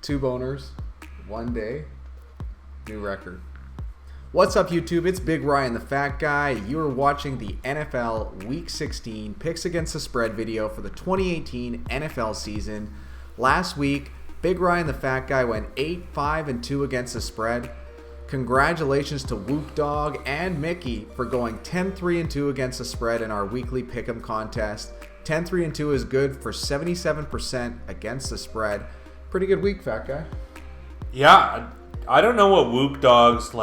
Two boners, one day, new record. What's up, YouTube? It's Big Ryan, the Fat Guy. You are watching the NFL Week 16 Picks Against the Spread video for the 2018 NFL season. Last week, Big Ryan, the Fat Guy went 8-5-2 against the spread. Congratulations to Whoop Dog and Mickey for going 10-3-2 against the spread in our weekly Pick'em contest. 10-3-2 is good for 77% against the spread. Pretty good week, Fat Guy. Yeah, I don't know what Whoop Dog's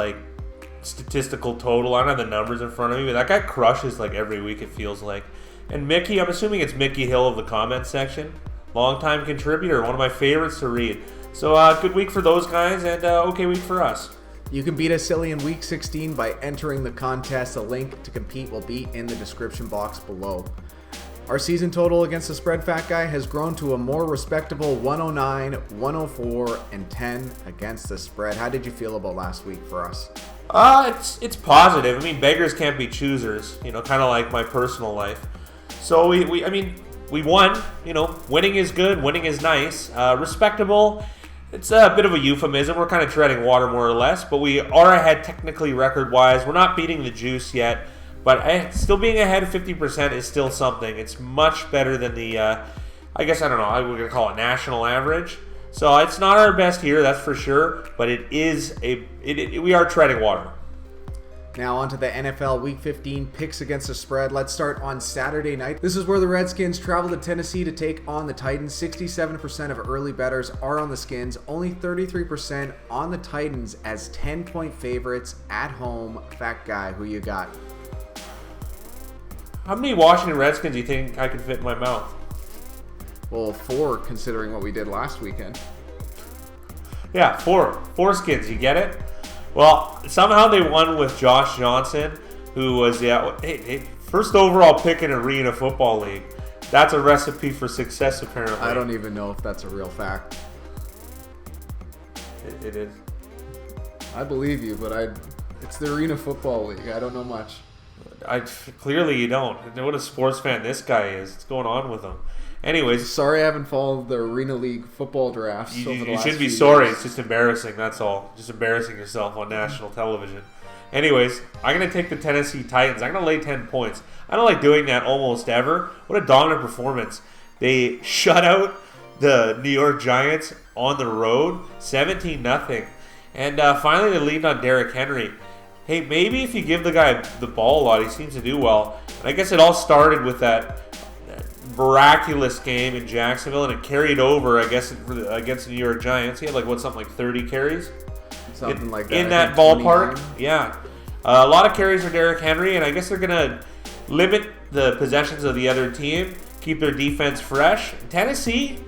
statistical total. I don't have the numbers in front of me, but that guy crushes every week, it feels like. And Mickey, I'm assuming it's Mickey Hill of the comment section. Longtime contributor, one of my favorites to read. So good week for those guys and okay week for us. You can beat us silly in Week 16 by entering the contest. A link to compete will be in the description box below. Our season total against the spread, Fat Guy, has grown to a more respectable 109, 104, and 10 against the spread. How did you feel about last week for us? It's positive. I mean, beggars can't be choosers, kind of like my personal life. So we won. Winning is good. Winning is nice. Respectable. It's a bit of a euphemism. We're kind of treading water more or less, but we are ahead technically record-wise. We're not beating the juice yet. But still being ahead of 50% is still something. It's much better than the, we're going to call it national average. So it's not our best here, that's for sure. But we are treading water. Now on to the NFL Week 15 picks against the spread. Let's start on Saturday night. This is where the Redskins travel to Tennessee to take on the Titans. 67% of early bettors are on the Skins. Only 33% on the Titans as 10-point favorites at home. Fat Guy, who you got? How many Washington Redskins do you think I could fit in my mouth? Well, 4, considering what we did last weekend. Yeah, 4. 4 Skins, you get it? Well, somehow they won with Josh Johnson, who was first overall pick in Arena Football League. That's a recipe for success, apparently. I don't even know if that's a real fact. It is. I believe you, but it's the Arena Football League. I don't know much. Clearly you don't. What a sports fan this guy is. What's going on with him? Anyways. Sorry I haven't followed the Arena League football drafts over the last few years. You shouldn't be sorry. It's just embarrassing, that's all. Just embarrassing yourself on national television. Anyways, I'm going to take the Tennessee Titans. I'm going to lay 10 points. I don't like doing that almost ever. What a dominant performance. They shut out the New York Giants on the road, 17-0. And finally they leaned on Derrick Henry. Hey, maybe if you give the guy the ball a lot, he seems to do well. And I guess it all started with that miraculous game in Jacksonville, and it carried over, I guess, against the New York Giants. He had 30 carries? Something like that. In that ballpark. 29. Yeah. A lot of carries for Derrick Henry, and I guess they're going to limit the possessions of the other team, keep their defense fresh. Tennessee,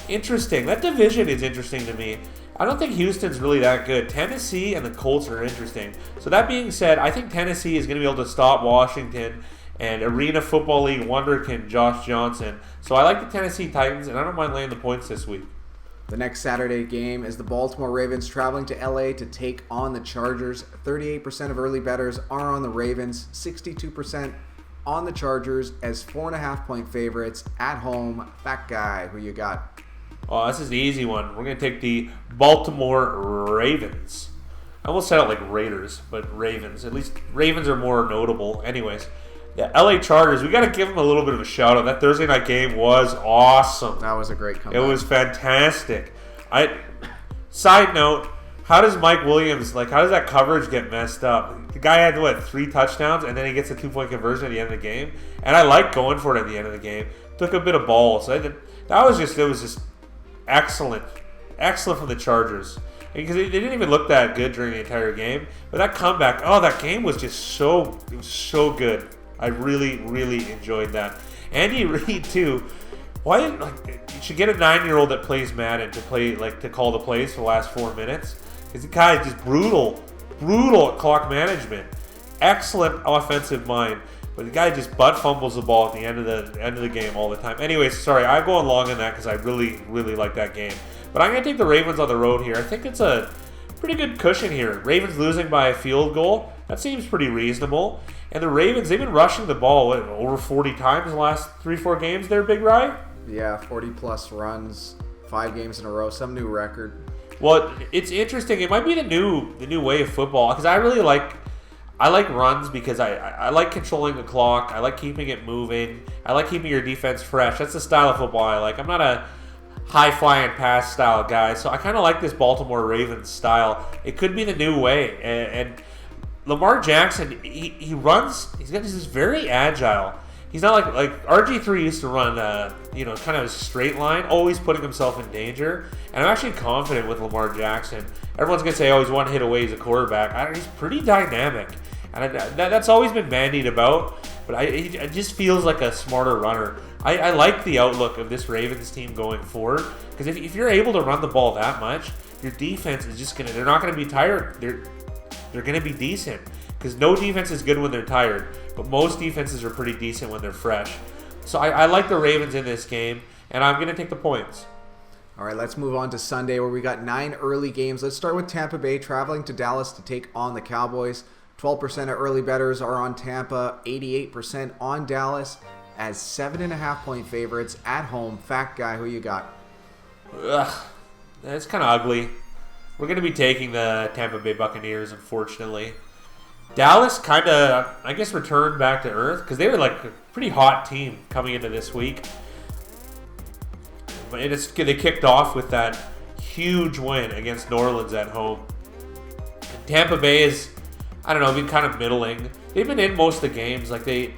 interesting. That division is interesting to me. I don't think Houston's really that good. Tennessee and the Colts are interesting. So that being said, I think Tennessee is going to be able to stop Washington and Arena Football League wonderkind Josh Johnson. So I like the Tennessee Titans, and I don't mind laying the points this week. The next Saturday game is the Baltimore Ravens traveling to LA to take on the Chargers. 38% of early bettors are on the Ravens, 62% on the Chargers as 4.5-point favorites at home. Fat Guy, who you got? Oh, this is the easy one. We're going to take the Baltimore Ravens. I almost said it like Raiders, but Ravens. At least Ravens are more notable. Anyways, the LA Chargers, we got to give them a little bit of a shout out. That Thursday night game was awesome. That was a great comeback. It was fantastic. Side note, how does Mike Williams, how does that coverage get messed up? The guy had, 3 touchdowns, and then he gets a 2-point conversion at the end of the game. And I like going for it at the end of the game. Took a bit of balls. So it was just excellent from the Chargers, because they didn't even look that good during the entire game. But that comeback, that game was just so good. I really, really enjoyed that. Andy Reid too. Why? You should get a 9-year-old that plays Madden to call the plays for the last 4 minutes, because the guy is just brutal at clock management. Excellent offensive mind. But the guy just butt fumbles the ball at the end of the game all the time. Anyways, sorry, I'm going long on that because I really, really like that game. But I'm going to take the Ravens on the road here. I think it's a pretty good cushion here. Ravens losing by a field goal. That seems pretty reasonable. And the Ravens, they've been rushing the ball over 40 times in the last 3-4 games there, Big Rye? Yeah, 40-plus runs, 5 games in a row, some new record. Well, it's interesting. It might be the new way of football because I like runs because I like controlling the clock. I like keeping it moving. I like keeping your defense fresh. That's the style of football I like. I'm not a high-flying pass style guy, so I kind of like this Baltimore Ravens style. It could be the new way. And Lamar Jackson, he runs. He's very agile. He's not like RG3 used to run, kind of a straight line, always putting himself in danger. And I'm actually confident with Lamar Jackson. Everyone's going to say, oh, he's one hit away, he's a quarterback. He's pretty dynamic. And that's always been bandied about, but it just feels like a smarter runner. I like the outlook of this Ravens team going forward, because if you're able to run the ball that much, your defense is they're not going to be tired. They're going to be decent, because no defense is good when they're tired, but most defenses are pretty decent when they're fresh. So I like the Ravens in this game, and I'm going to take the points. All right, let's move on to Sunday, where we got 9 early games. Let's start with Tampa Bay traveling to Dallas to take on the Cowboys. 12% of early bettors are on Tampa, 88% on Dallas as 7.5-point favorites at home. Fact guy, who you got? That's kind of ugly. We're going to be taking the Tampa Bay Buccaneers, unfortunately. Dallas kind of, I guess, returned back to earth because they were like a pretty hot team coming into this week. And they kicked off with that huge win against New Orleans at home. And Tampa Bay is, I don't know, been kind of middling. They've been in most of the games. Like they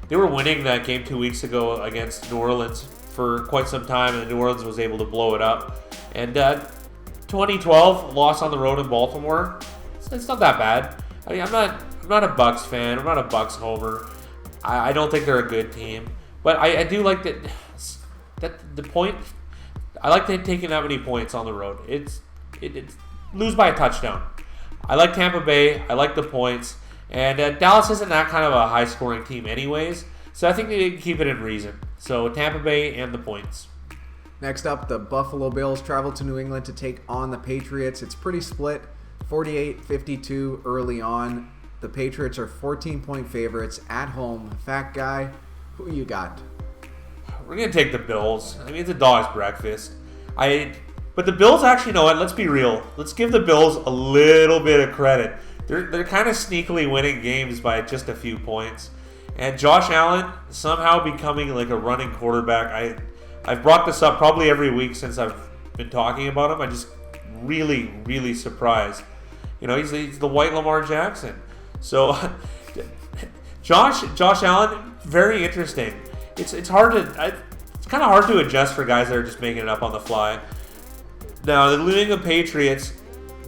were winning that game 2 weeks ago against New Orleans for quite some time, and New Orleans was able to blow it up. And 2012 loss on the road in Baltimore. It's not that bad. I mean, I'm not a Bucs fan. I'm not a Bucs homer. I don't think they're a good team, but I do like that the point. I like taking that many points on the road. It's lose by a touchdown. I like Tampa Bay. I like the points. And Dallas isn't that kind of a high-scoring team anyways, so I think they keep it in reason. So Tampa Bay and the points. Next up, the Buffalo Bills travel to New England to take on the Patriots. It's pretty split, 48-52 early on. The Patriots are 14-point favorites at home. Fact guy, who you got? We're going to take the Bills. I mean, it's a dog's breakfast. But the Bills actually, know what? Let's be real. Let's give the Bills a little bit of credit. They're kind of sneakily winning games by just a few points. And Josh Allen somehow becoming like a running quarterback. I've brought this up probably every week since I've been talking about him. I'm just really, really surprised. He's the white Lamar Jackson. So Josh Allen, very interesting. It's kind of hard to adjust for guys that are just making it up on the fly. Now, the New England Patriots,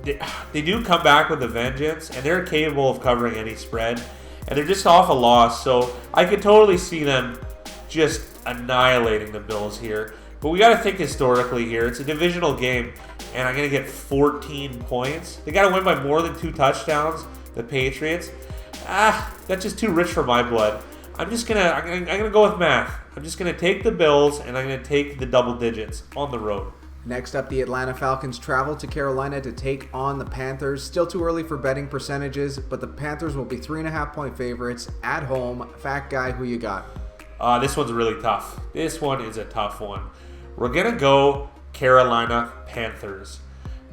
they do come back with a vengeance, and they're capable of covering any spread. And they're just off a loss, so I could totally see them just annihilating the Bills here. But we got to think historically here. It's a divisional game, and I'm going to get 14 points. They got to win by more than 2 touchdowns, the Patriots. That's just too rich for my blood. I'm gonna go with math. I'm just gonna take the Bills, and I'm gonna take the double digits on the road. Next up, the Atlanta Falcons travel to Carolina to take on the Panthers. Still too early for betting percentages, but the Panthers will be 3.5-point favorites at home. Fact guy, who you got? This one's really tough. This one is a tough one. We're gonna go Carolina Panthers.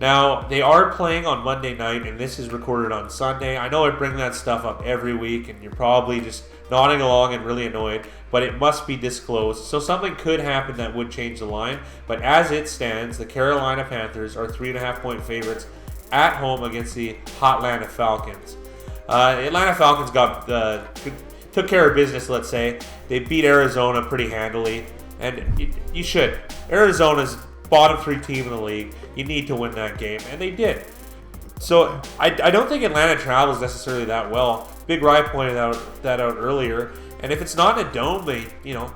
Now, they are playing on Monday night, and this is recorded on Sunday. I know I bring that stuff up every week, and you're probably just nodding along and really annoyed, but it must be disclosed. So something could happen that would change the line. But as it stands, the Carolina Panthers are 3.5-point favorites at home against the Atlanta Falcons. Atlanta Falcons took care of business, let's say. They beat Arizona pretty handily, and you should. Arizona's bottom 3 team in the league. You need to win that game, and they did. So I don't think Atlanta travels necessarily that well. Big Rye pointed that out earlier, and if it's not in a dome,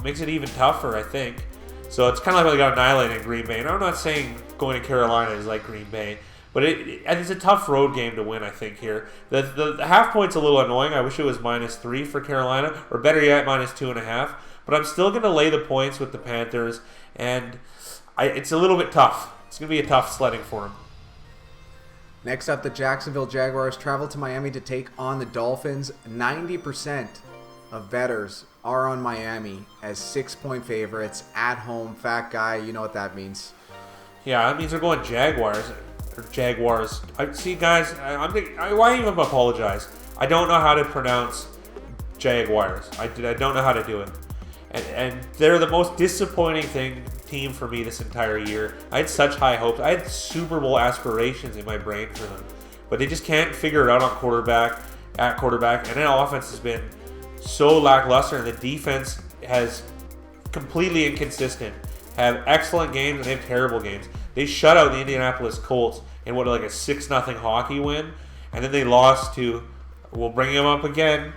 makes it even tougher, I think. So it's kind of like they got annihilated in Green Bay. And I'm not saying going to Carolina is like Green Bay, but it's a tough road game to win, I think, here. The half point's a little annoying. I wish it was -3 for Carolina, or better yet, -2.5. But I'm still going to lay the points with the Panthers, and it's a little bit tough. It's going to be a tough sledding for them. Next up, the Jacksonville Jaguars travel to Miami to take on the Dolphins. 90% of bettors are on Miami as 6-point favorites at home. Fact guy, you know what that means. Yeah, that means they're going Jaguars. Or Jaguars. See, guys, why even apologize? I don't know how to pronounce Jaguars. I don't know how to do it. And they're the most disappointing team for me this entire year. I had such high hopes. I had Super Bowl aspirations in my brain for them. But they just can't figure it out on quarterback. And then offense has been so lackluster, and the defense has completely inconsistent. Have excellent games and they have terrible games. They shut out the Indianapolis Colts in like a 6-0 hockey win, and then they lost to, we'll bring him up again,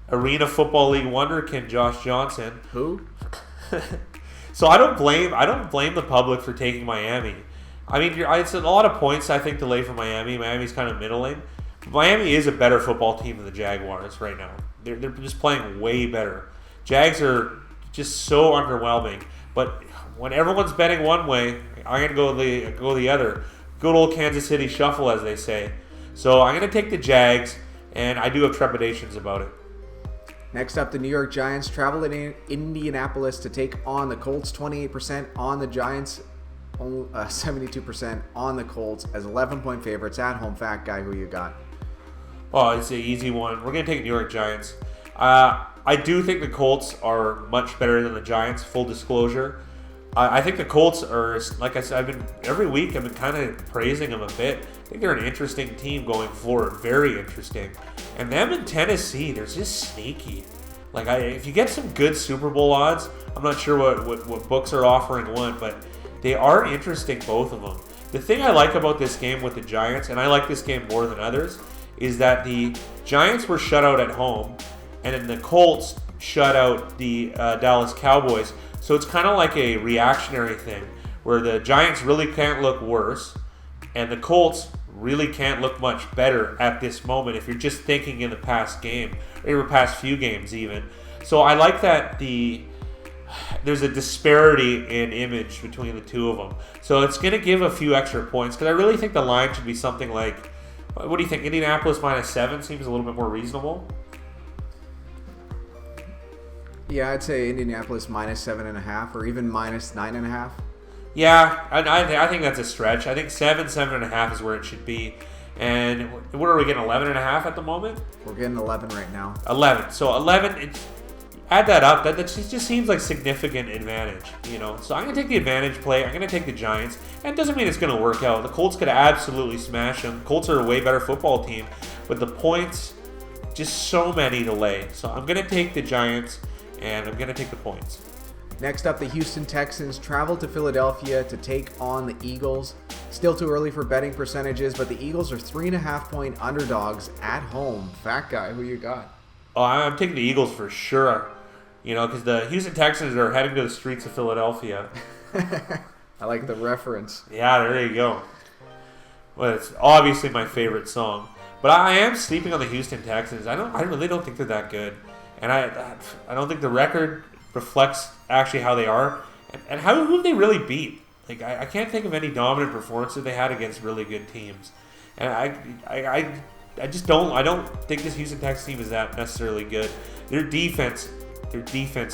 Arena Football League wonderkin Josh Johnson. Who? So I don't blame the public for taking Miami. I mean, it's a lot of points I think to lay for Miami. Miami's kind of middling. Miami is a better football team than the Jaguars right now. They're just playing way better. Jags are just so underwhelming. But when everyone's betting one way, I'm gonna go the other. Good old Kansas City shuffle, as they say. So I'm gonna take the Jags, and I do have trepidations about it. Next up, the New York Giants travel to Indianapolis to take on the Colts. 28% on the Giants, 72% on the Colts as 11-point favorites at home. Fat guy, who you got? Oh, it's an easy one. We're going to take New York Giants. I do think the Colts are much better than the Giants, full disclosure. I think the Colts are, like I said, every week I've been kind of praising them a bit. I think they're an interesting team going forward, very interesting. And them in Tennessee, they're just sneaky. Like, if you get some good Super Bowl odds, I'm not sure what books are offering one, but they are interesting, both of them. The thing I like about this game with the Giants, and I like this game more than others, is that the Giants were shut out at home, and then the Colts shut out the Dallas Cowboys. So it's kind of like a reactionary thing, where the Giants really can't look worse, and the Colts really can't look much better at this moment if you're just thinking in the past game, or past few games even. So I like that there's a disparity in image between the two of them. So it's going to give a few extra points, because I really think the line should be something like, what do you think, Indianapolis -7 seems a little bit more reasonable? Yeah, I'd say Indianapolis -7.5 or even -9.5. Yeah, I think that's a stretch. I think 7.5 is where it should be. And what are we getting, 11.5 at the moment? We're getting 11 right now. 11. So 11, add that up. That just seems like significant advantage, you know. So I'm going to take the advantage play. I'm going to take the Giants. And it doesn't mean it's going to work out. The Colts could absolutely smash them. Colts are a way better football team. But the points, just so many to lay. So I'm going to take the Giants, and I'm going to take the points. Next up, the Houston Texans travel to Philadelphia to take on the Eagles. Still too early for betting percentages, but the Eagles are 3.5-point underdogs at home. Fat guy, who you got? Oh, I'm taking the Eagles for sure. You know, because the Houston Texans are heading to the streets of Philadelphia. I like the reference. Yeah, there you go. Well, it's obviously my favorite song. But I am sleeping on the Houston Texans. I really don't think they're that good. And I don't think the record reflects actually how they are. And who have they really beat? Like, I can't think of any dominant performances they had against really good teams. And I just don't think this Houston Texans team is that necessarily good. Their defense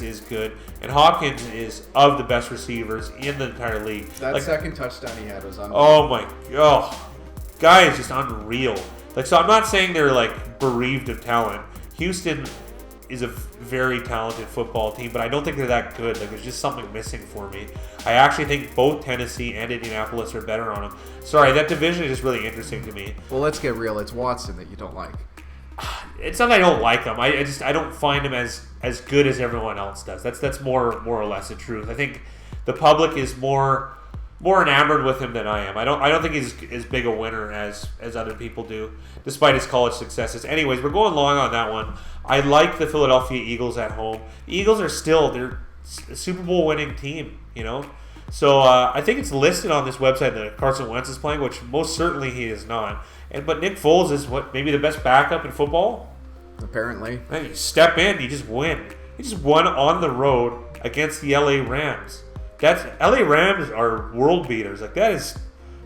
is good, and Hopkins is of the best receivers in the entire league. That second touchdown he had was unreal. Oh my god, guy is just unreal. Like, so I'm not saying they're like bereaved of talent. Houston is a very talented football team, but I don't think they're that good. Like, there's just something missing for me. I actually think both Tennessee and Indianapolis are better on them. Sorry, that division is just really interesting to me. Well, let's get real. It's Watson that you don't like. It's not that I don't like him. I don't find him as good as everyone else does. That's more or less the truth. I think the public is more enamored with him than I am. I don't think he's as big a winner as other people do, despite his college successes. Anyways, we're going long on that one. I like the Philadelphia Eagles at home. The Eagles are they're a Super Bowl winning team, you know. So I think it's listed on this website that Carson Wentz is playing, which most certainly he is not. But Nick Foles is maybe the best backup in football? Apparently. Man, you step in, you just win. He just won on the road against the LA Rams. LA Rams are world beaters. Like, that is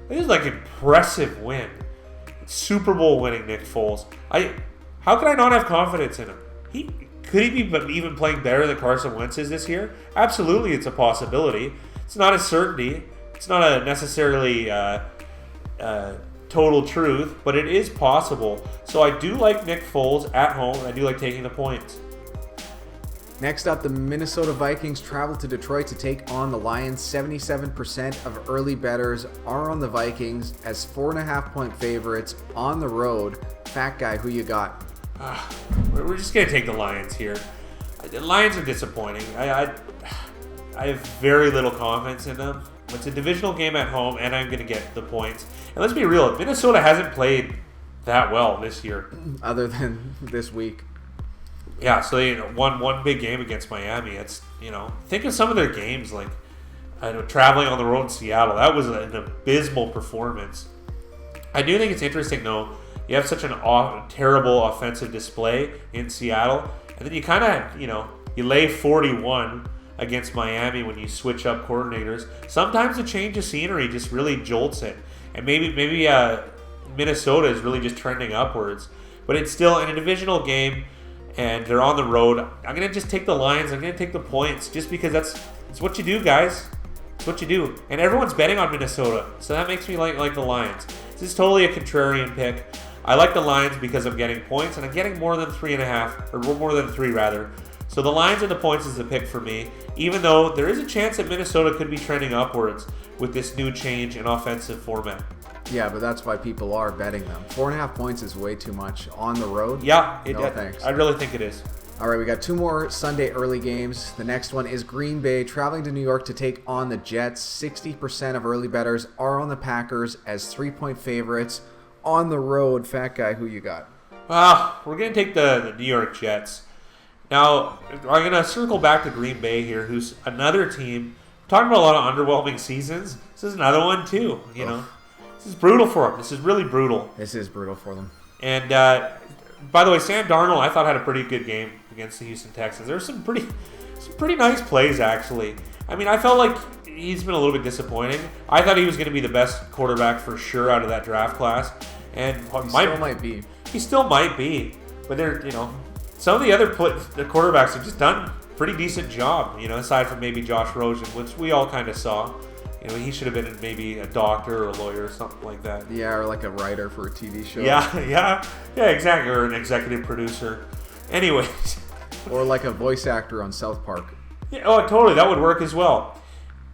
like impressive win. Super Bowl winning Nick Foles. How could I not have confidence in him? Could he be even playing better than Carson Wentz is this year? Absolutely, it's a possibility. It's not a certainty. It's not a necessarily total truth, but it is possible. So I do like Nick Foles at home. I do like taking the points. Next up, the Minnesota Vikings travel to Detroit to take on the Lions. 77% of early bettors are on the Vikings as 4.5-point favorites on the road. Fat guy, who you got? We're just going to take the Lions here. The Lions are disappointing. I have very little confidence in them. It's a divisional game at home, and I'm going to get the points. And let's be real, Minnesota hasn't played that well this year. Other than this week. Yeah, so they won one big game against Miami. It's, think of some of their games, like traveling on the road in Seattle. That was an abysmal performance. I do think it's interesting, though. You have such a terrible offensive display in Seattle, and then you kind of, you lay 41 against Miami when you switch up coordinators. Sometimes a change of scenery just really jolts it, and maybe Minnesota is really just trending upwards. But it's still in a divisional game, and they're on the road. I'm going to just take the Lions. I'm going to take the points just because it's what you do, guys. It's what you do. And everyone's betting on Minnesota, so that makes me like the Lions. This is totally a contrarian pick. I like the Lions because I'm getting points, and I'm getting more than 3.5, or more than 3 rather. So the Lions and the points is the pick for me, even though there is a chance that Minnesota could be trending upwards with this new change in offensive format. Yeah, but that's why people are betting them. 4.5 points is way too much on the road. Yeah, thanks. I really think it is. All right, we got 2 more Sunday early games. The next one is Green Bay traveling to New York to take on the Jets. 60% of early bettors are on the Packers as 3-point favorites on the road. Fat guy, who you got? We're going to take the New York Jets. Now, I'm going to circle back to Green Bay here, who's another team. Talking about a lot of underwhelming seasons. This is another one, too, This is brutal for them. This is really brutal. This is brutal for them. And, by the way, Sam Darnold, I thought, had a pretty good game against the Houston Texans. There were some pretty nice plays, actually. I mean, I felt like he's been a little bit disappointing. I thought he was going to be the best quarterback for sure out of that draft class. And he still might be. He still might be. But they're, some of the other the quarterbacks have just done a pretty decent job, aside from maybe Josh Rosen, which we all kind of saw. He should have been maybe a doctor or a lawyer or something like that. Yeah, or like a writer for a TV show. Yeah, exactly. Or an executive producer. Anyways. Or like a voice actor on South Park. Yeah, totally. That would work as well.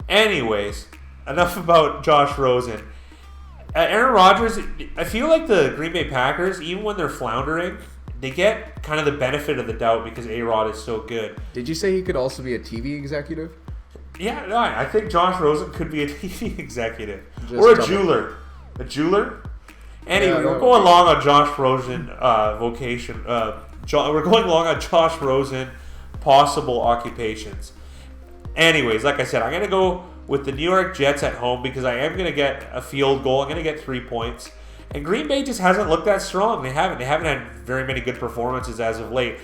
Anyways, enough about Josh Rosen. Aaron Rodgers, I feel like the Green Bay Packers, even when they're floundering, they get kind of the benefit of the doubt because A-Rod is so good. Did you say he could also be a TV executive? Yeah, no, I think Josh Rosen could be a TV executive. Or a jeweler. A jeweler? Anyway, we're going long on Josh Rosen vocation. We're going long on Josh Rosen possible occupations. Anyways, like I said, I'm going to go with the New York Jets at home because I am going to get a field goal. I'm going to get 3 points. And Green Bay just hasn't looked that strong. They haven't had very many good performances as of late.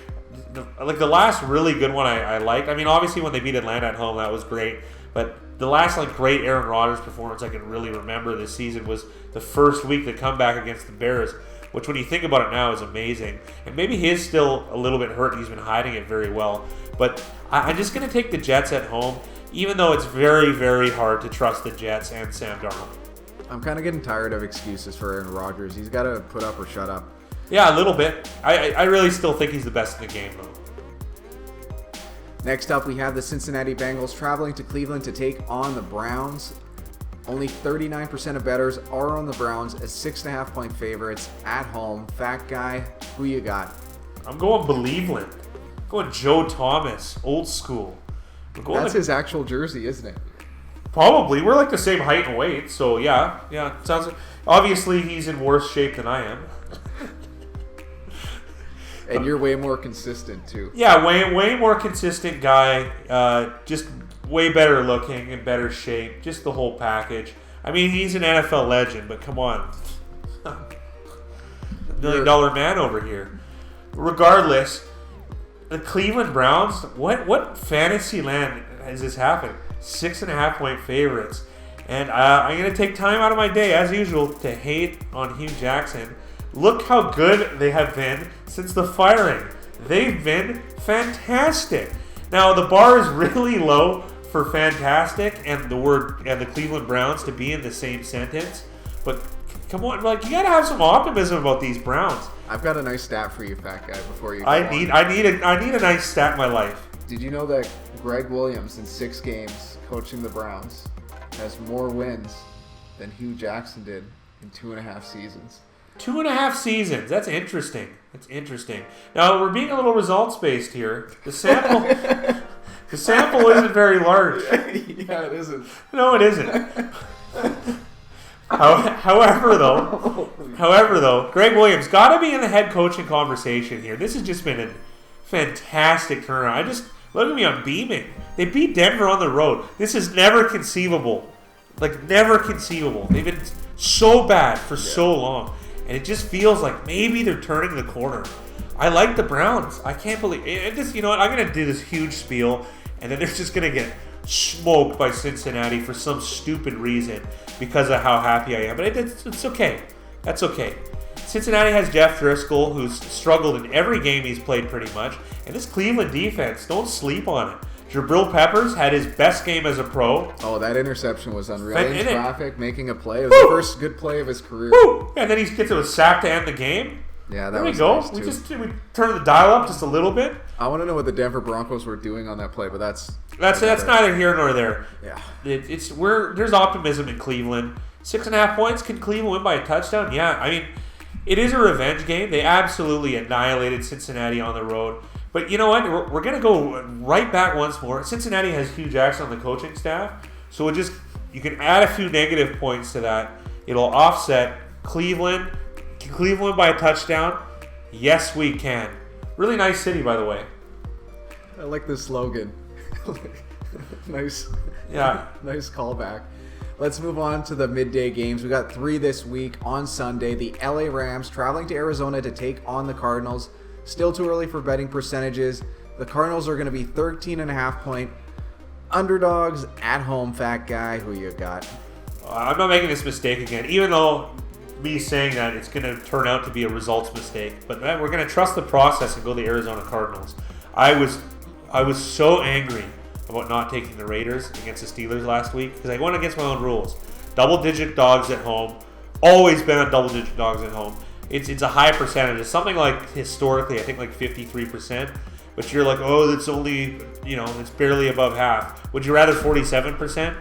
Like the last really good one I liked. I mean, obviously when they beat Atlanta at home, that was great. But the last great Aaron Rodgers performance I can really remember this season was the first week, the comeback against the Bears, which when you think about it now is amazing. And maybe he is still a little bit hurt. He's been hiding it very well. But I'm just going to take the Jets at home, even though it's very, very hard to trust the Jets and Sam Darnold. I'm kind of getting tired of excuses for Aaron Rodgers. He's got to put up or shut up. Yeah, a little bit. I really still think he's the best in the game, though. Next up, we have the Cincinnati Bengals traveling to Cleveland to take on the Browns. Only 39% of bettors are on the Browns as 6.5-point favorites at home. Fat guy, who you got? I'm going Believeland. I'm going Joe Thomas, old school. That's his actual jersey, isn't it? Probably. We're like the same height and weight, so yeah. Sounds like, obviously he's in worse shape than I am. And you're way more consistent too. Yeah, way more consistent guy. Just way better looking, in better shape. Just the whole package. I mean, he's an NFL legend, but come on. $1 million man over here. Regardless, the Cleveland Browns, what fantasy land has this happened? 6.5-point favorites. And I'm going to take time out of my day, as usual, to hate on Hugh Jackson. Look how good they have been since the firing. They've been fantastic. Now, the bar is really low for fantastic and the Cleveland Browns to be in the same sentence, but come on, like you gotta have some optimism about these Browns. I've got a nice stat for you, fat guy. Before you, I need a nice stat in my life. Did you know that Greg Williams in 6 games coaching the Browns has more wins than Hugh Jackson did in 2.5 seasons? 2.5 seasons. That's interesting. Now we're being a little results based here. The sample isn't very large. Yeah, it isn't. No, it isn't. However, though, Greg Williams got to be in the head coaching conversation here. This has just been a fantastic turnaround. Look at me, I'm beaming. They beat Denver on the road. This is never conceivable. Like, never conceivable. They've been so bad for so long. And it just feels like maybe they're turning the corner. I like the Browns. I can't believe it. You know what? I'm going to do this huge spiel, and then they're just going to get smoked by Cincinnati for some stupid reason because of how happy I am. But it's okay. That's okay. Cincinnati has Jeff Driscoll, who's struggled in every game he's played pretty much. And this Cleveland defense, don't sleep on it. Jabril Peppers had his best game as a pro. Oh, that interception was unreal. In traffic, making a play. It was the first good play of his career. Woo! And then he gets a sack to end the game. Yeah, that there was we go. Nice We turned the dial up just a little bit. I want to know what the Denver Broncos were doing on that play, but that's neither here nor there. Yeah, there's optimism in Cleveland. 6.5 points. Can Cleveland win by a touchdown? Yeah, I mean, it is a revenge game. They absolutely annihilated Cincinnati on the road. But you know what? We're going to go right back once more. Cincinnati has Hugh Jackson on the coaching staff, so you can add a few negative points to that. It'll offset Cleveland. Can Cleveland win by a touchdown? Yes, we can. Really nice city, by the way. I like this slogan. Nice. Yeah. Nice callback. Let's move on to the midday games. We got 3 this week on Sunday. The LA Rams traveling to Arizona to take on the Cardinals. Still too early for betting percentages. The Cardinals are going to be 13.5 point underdogs at home. Fat guy, who you got? I'm not making this mistake again, even though me saying that it's going to turn out to be a results mistake. But we're going to trust the process and go the Arizona Cardinals. I was so angry about not taking the Raiders against the Steelers last week because I went against my own rules. Double-digit dogs at home. Always been on double-digit dogs at home. It's a high percentage. It's something like historically, I think like 53%. But you're like, oh, that's only, it's barely above half. Would you rather 47%?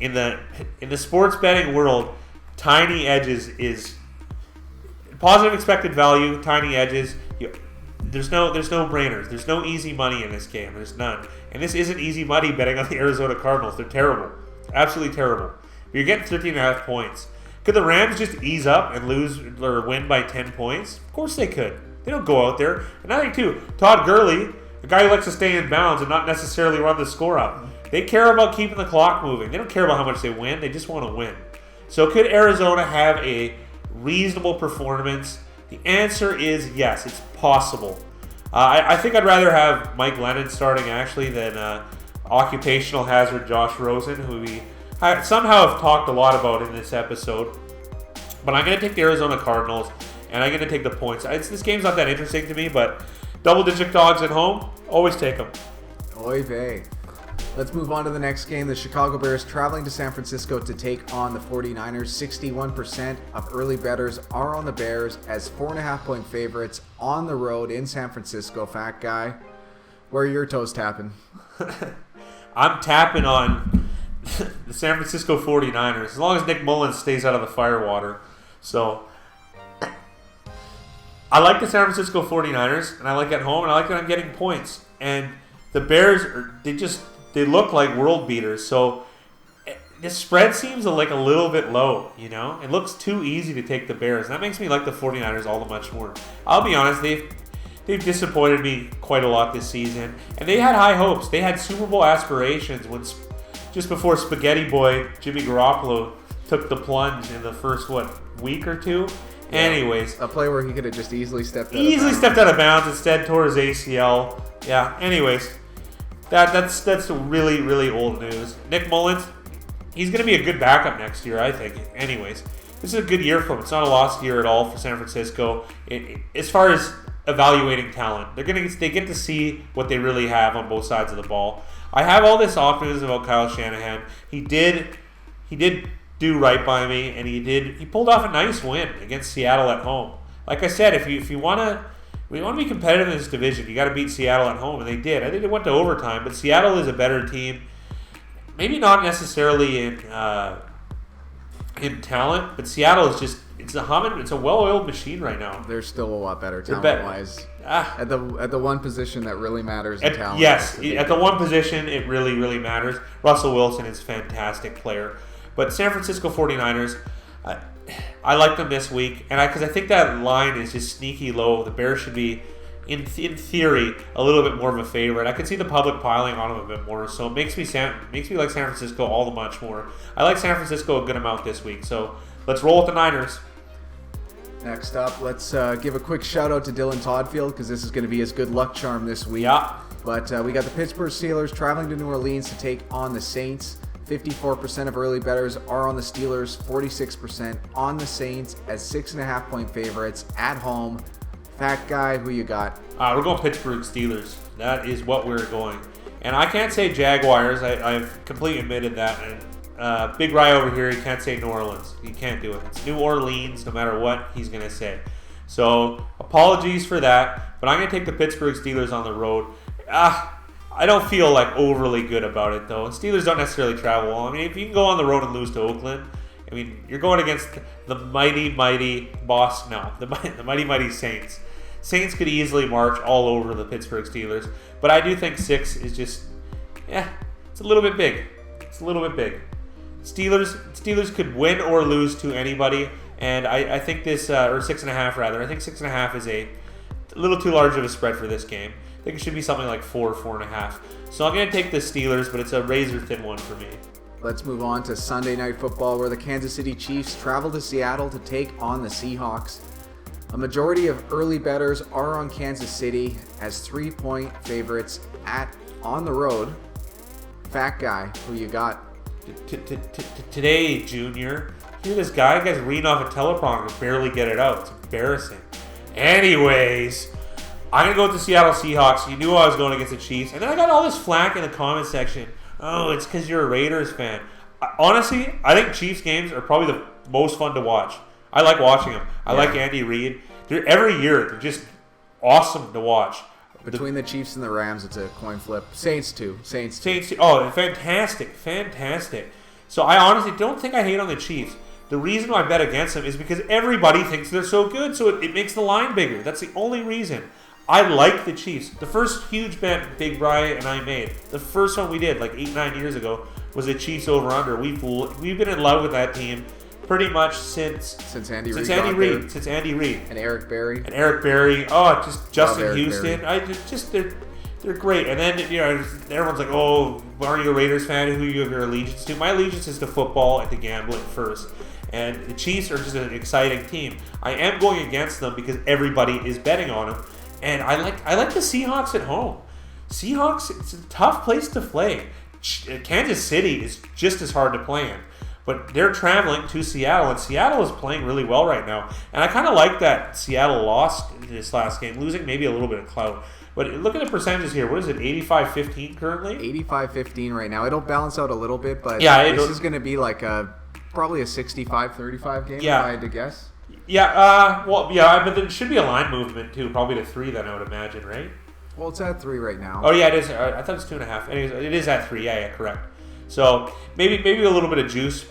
In the sports betting world, tiny edges is positive expected value. Tiny edges. There's no brainers. There's no easy money in this game. There's none. And this isn't easy money betting on the Arizona Cardinals. They're terrible. Absolutely terrible. You're getting 13.5 points. Could the Rams just ease up and lose or win by 10 points? Of course they could. They don't go out there. Another thing too, Todd Gurley, a guy who likes to stay in bounds and not necessarily run the score up. They care about keeping the clock moving. They don't care about how much they win. They just want to win. So could Arizona have a reasonable performance? The answer is yes. It's possible. I think I'd rather have Mike Lennon starting actually than occupational hazard Josh Rosen, who we somehow have talked a lot about in this episode. But I'm going to take the Arizona Cardinals, and I'm going to take the points. This game's not that interesting to me, but double-digit dogs at home, always take them. Oy vey. Let's move on to the next game. The Chicago Bears traveling to San Francisco to take on the 49ers. 61% of early bettors are on the Bears as 4.5 point favorites on the road in San Francisco. Fat guy, where are your toes tapping? I'm tapping on the San Francisco 49ers, as long as Nick Mullins stays out of the firewater. So I like the San Francisco 49ers, and I like at home, and I like that I'm getting points. And the Bears, they look like world beaters. So the spread seems like a little bit low, It looks too easy to take the Bears. And that makes me like the 49ers all the much more. I'll be honest, they've disappointed me quite a lot this season. And they had high hopes. They had Super Bowl aspirations when just before Spaghetti Boy Jimmy Garoppolo took the plunge in the first, week or two? Yeah. Anyways. A play where he could have just easily stepped out of bounds. Instead tore his ACL. Yeah, anyways. That's really, really old news. Nick Mullins, he's going to be a good backup next year, I think. Anyways, this is a good year for him. It's not a lost year at all for San Francisco. As far as evaluating talent, they get to see what they really have on both sides of the ball. I have all this optimism about Kyle Shanahan. He did do right by me, and he pulled off a nice win against Seattle at home. Like I said, if you want to be competitive in this division, you got to beat Seattle at home, and they did. I think they went to overtime, but Seattle is a better team. Maybe not necessarily in talent, but Seattle is just it's a well-oiled machine right now. They're still a lot better talent-wise. At the one position that really matters in talent. Yes, at the one position it really, really matters. Russell Wilson is a fantastic player. But San Francisco 49ers, I like them this week, and because I think that line is just sneaky low. The Bears should be, in theory, a little bit more of a favorite. I could see the public piling on them a bit more, so it makes me like San Francisco all the much more. I like San Francisco a good amount this week, so let's roll with the Niners. Next up, let's give a quick shout out to Dylan Toddfield because this is going to be his good luck charm this week. Yeah. But we got the Pittsburgh Steelers traveling to New Orleans to take on the Saints. 54% of early bettors are on the Steelers, 46% on the Saints as 6.5-point favorites at home. Fat guy, who you got? We're going Pittsburgh Steelers. That is what we're going. And I can't say Jaguars. I've completely admitted that. And Big Rye over here, he can't say New Orleans. He can't do it. It's New Orleans no matter what he's going to say. So apologies for that. But I'm going to take the Pittsburgh Steelers on the road. I don't feel like overly good about it, though. Steelers don't necessarily travel well. I mean, if you can go on the road and lose to Oakland, I mean, you're going against the mighty Saints. Saints could easily march all over the Pittsburgh Steelers, but I do think 6 is just, it's a little bit big. It's a little bit big. Steelers could win or lose to anybody, and I think this, or 6.5 rather, I think 6.5 is a little too large of a spread for this game. I think it should be something like 4.5. So I'm going to take the Steelers, but it's a razor-thin one for me. Let's move on to Sunday Night Football, where the Kansas City Chiefs travel to Seattle to take on the Seahawks. A majority of early bettors are on Kansas City as 3-point favorites on the road. Fat guy, who you got? Today, Junior, hear this guy? Guy's reading off a teleprompter, barely get it out. It's embarrassing. Anyways, I'm going to go with the Seattle Seahawks. You knew I was going against the Chiefs. And then I got all this flack in the comment section. Oh, it's because you're a Raiders fan. Honestly, I think Chiefs games are probably the most fun to watch. I like watching them. I like Andy Reid. Every year, they're just awesome to watch. Between the Chiefs and the Rams, it's a coin flip. Saints too. Oh, fantastic. So I honestly don't think I hate on the Chiefs. The reason why I bet against them is because everybody thinks they're so good, so it makes the line bigger. That's the only reason. I like the Chiefs. The first huge bet Big Brian and I made, the first one we did like 8-9 years ago, was the Chiefs over-under. We've been in love with that team pretty much since Andy Reid. And Eric Berry. Oh, just Justin Houston. They're great. And then everyone's like, oh, are you a Raiders fan? Who you have your allegiance to? My allegiance is to football and to gambling first. And the Chiefs are just an exciting team. I am going against them because everybody is betting on them. And I like the Seahawks at home. Seahawks, it's a tough place to play. Kansas City is just as hard to play in. But they're traveling to Seattle, and Seattle is playing really well right now. And I kind of like that Seattle lost this last game, losing maybe a little bit of clout. But look at the percentages here. What is it, 85-15 currently? 85-15 right now. It'll balance out a little bit, but this is going to be like probably a 65-35 game, if I had to guess. But there should be a line movement too, probably to 3 then, I would imagine, right? Well, it's at 3 right now. Oh yeah, it is. I thought it was 2.5. Anyways, it is at 3. Yeah, correct. So maybe a little bit of juice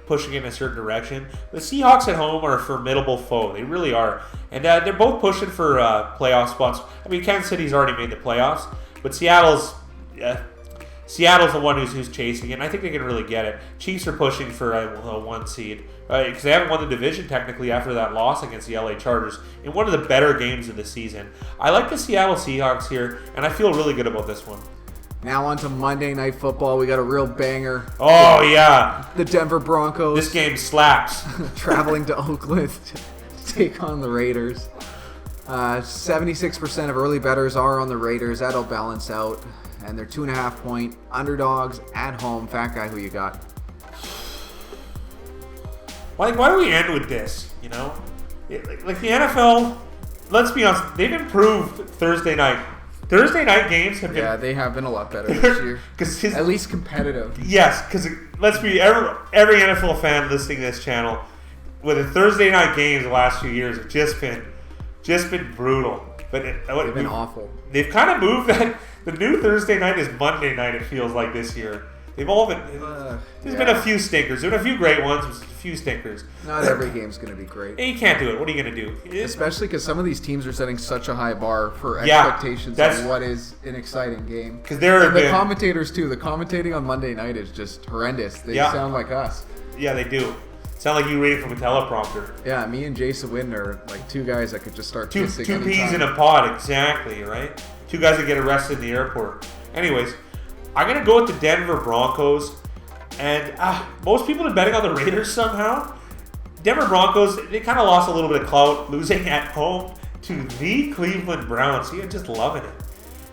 pushing in a certain direction. The Seahawks at home are a formidable foe. They really are, and they're both pushing for playoff spots. I mean, Kansas City's already made the playoffs, but Seattle's the one who's chasing it, and I think they can really get it. Chiefs are pushing for a 1 seed because they haven't won the division technically after that loss against the LA Chargers in one of the better games of the season. I like the Seattle Seahawks here, and I feel really good about this one. Now on to Monday Night Football. We got a real banger. Oh, yeah. The Denver Broncos. This game slaps. Traveling to Oakland to take on the Raiders. 76% of early bettors are on the Raiders. That'll balance out. And they're 2.5-point underdogs at home. Fat guy, who you got? Why do we end with this? Like the NFL, let's be honest, they've improved Thursday night Thursday night games have been... Yeah, they have been a lot better this year. At least competitive. Yes, because let's be... Every NFL fan listening to this channel, with the Thursday night games the last few years have just been brutal. But They've been awful. They've kind of moved that... The new Thursday night is Monday night, it feels like, this year. They've all been... There's been a few stinkers. There's been a few great ones, a few stinkers. Not every game's going to be great. You can't do it. What are you going to do? Especially because some of these teams are setting such a high bar for expectations of what is an exciting game. Because the commentators, too. The commentating on Monday night is just horrendous. They sound like us. Yeah, they do. Sound like you reading from a teleprompter. Yeah, me and Jason Witten are like two guys that could just start kissing Two anytime. peas in a pod, exactly, right? Two guys that get arrested in the airport. Anyways, I'm going to go with the Denver Broncos. And most people are betting on the Raiders somehow. Denver Broncos, they kind of lost a little bit of clout losing at home to the Cleveland Browns. You're just loving it.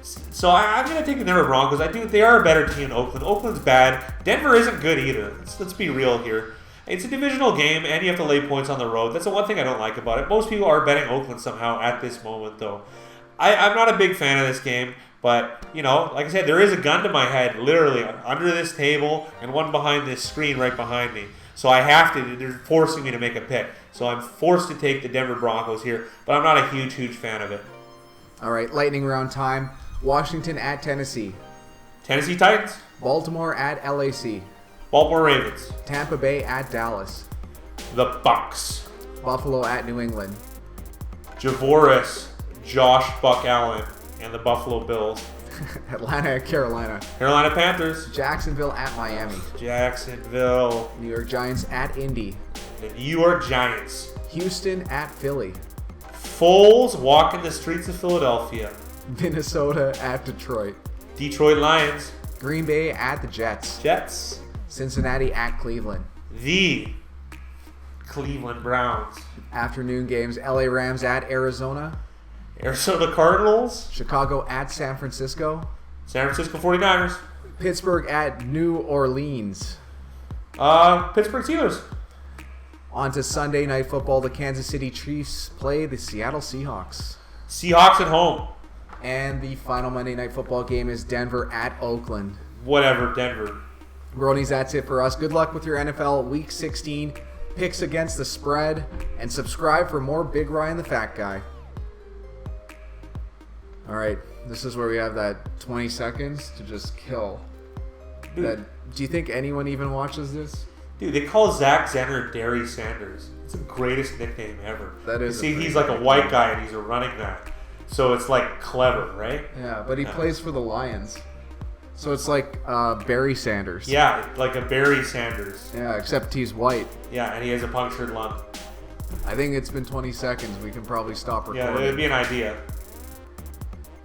So I'm going to take the Denver Broncos. They are a better team than Oakland. Oakland's bad. Denver isn't good either. Let's be real here. It's a divisional game, and you have to lay points on the road. That's the one thing I don't like about it. Most people are betting Oakland somehow at this moment, though. I'm not a big fan of this game. But, like I said, there is a gun to my head, literally, under this table and one behind this screen right behind me. So I have to, they're forcing me to make a pick. So I'm forced to take the Denver Broncos here, but I'm not a huge fan of it. All right, lightning round time. Washington at Tennessee. Tennessee Titans. Baltimore at LAC. Baltimore Ravens. Tampa Bay at Dallas. The Bucks. Buffalo at New England. Javoris, Josh Buck Allen, and the Buffalo Bills. Atlanta at Carolina. Carolina Panthers. Jacksonville at Miami. Jacksonville. New York Giants at Indy. The New York Giants. Houston at Philly. Foles walking the streets of Philadelphia. Minnesota at Detroit. Detroit Lions. Green Bay at the Jets. Jets. Cincinnati at Cleveland. The Cleveland Browns. Afternoon games. LA Rams at Arizona. Arizona Cardinals. Chicago at San Francisco. San Francisco 49ers. Pittsburgh at New Orleans. Pittsburgh Steelers. On to Sunday Night Football. The Kansas City Chiefs play the Seattle Seahawks. Seahawks at home. And the final Monday Night Football game is Denver at Oakland. Whatever, Denver. Bronies, that's it for us. Good luck with your NFL Week 16 picks against the spread. And subscribe for more Big Ryan the Fat Guy. All right, this is where we have that 20 seconds to just kill. Do you think anyone even watches this? Dude, they call Zach Zenner Derry Sanders. It's the greatest nickname ever. That is. See, he's like a white guy and he's a running back. So it's like clever, right? Yeah, but he plays for the Lions. So it's like Barry Sanders. Yeah, like a Barry Sanders. Yeah, except he's white. Yeah, and he has a punctured lung. I think it's been 20 seconds. We can probably stop recording. Yeah, it would be an idea.